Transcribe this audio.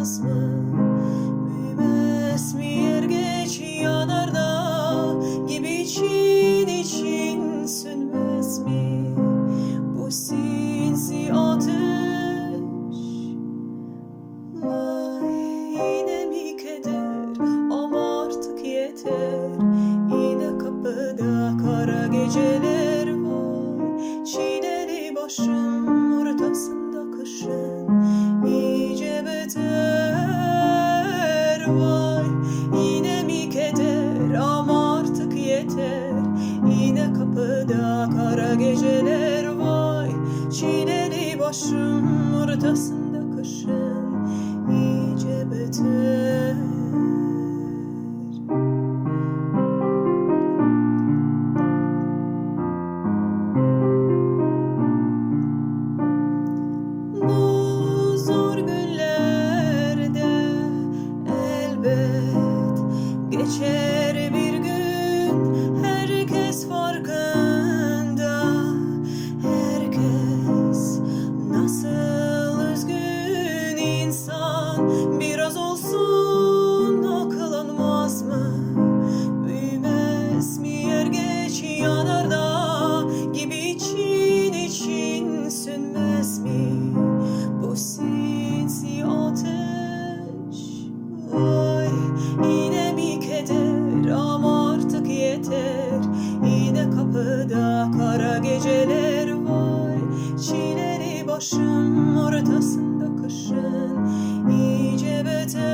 olmaz mı? Büyümez mi yer geç yanardağ gibi için için sönmez mi bu sinsi ateş? Vay yine mi keder ama artık yeter. Yine kapıda kara geceler var. Çileli başım ortasında kışın iyice beter. Vay yine mi keder ama artık yeter. Yine kapıda kara geceler var. Çileli başım ortasında kışın iyice beter. Bu zor günlerde elbet geçer bir gün. Herkes farkında, herkes nasıl üzgün. İnsan biraz olsun akıllanmaz mı? Büyümez mi yer geç yanardağ gibi için için sönmez mi bu sinsi ateş? Vay yine mi keder ama artık yeter. Yine kapıda kara geceler var. Çileli başım ortasında kışın iyice beter.